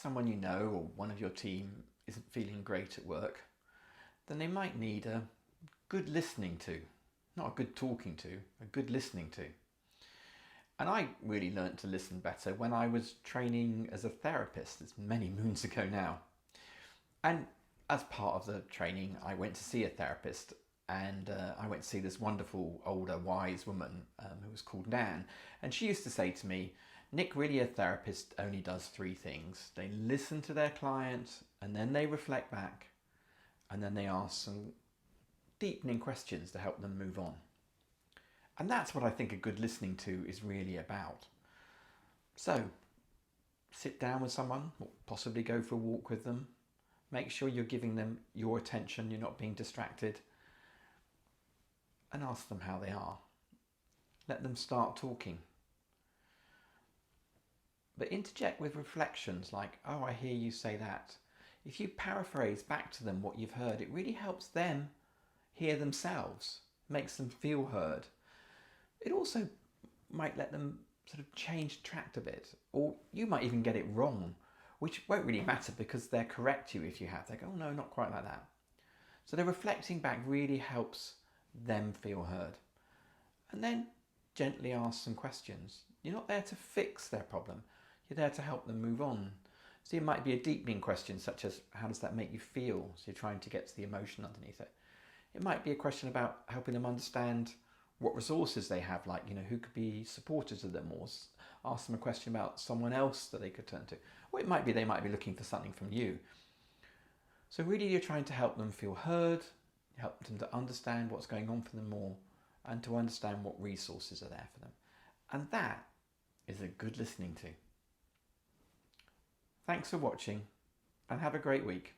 someone you know or one of your team isn't feeling great at work, then they might need a good listening to. Not a good talking to, a good listening to. And I really learnt to listen better when I was training as a therapist. It's many moons ago now. And as part of the training, I went to see a therapist, and I went to see this wonderful, older, wise woman who was called Nan. And she used to say to me, Nick, really a therapist only does three things. They listen to their client, and then they reflect back, and then they ask some deepening questions to help them move on. And that's what I think a good listening to is really about. So, sit down with someone, or possibly go for a walk with them. Make sure you're giving them your attention, you're not being distracted. And ask them how they are. Let them start talking. But interject with reflections like, oh, I hear you say that. If you paraphrase back to them what you've heard, it really helps them hear themselves, makes them feel heard. It also might let them sort of change track a bit, or you might even get it wrong, which won't really matter because they'll correct you if you have. They go, oh no, not quite like that. So the reflecting back really helps them feel heard. And then gently ask some questions. You're not there to fix their problem, you're there to help them move on. So it might be a deepening question such as, how does that make you feel? So you're trying to get to the emotion underneath it. It might be a question about helping them understand what resources they have, like, who could be supporters of them, or ask them a question about someone else that they could turn to. Or it might be they might be looking for something from you. So really you're trying to help them feel heard, help them to understand what's going on for them more, and to understand what resources are there for them. And that is a good listening to. Thanks for watching, and have a great week.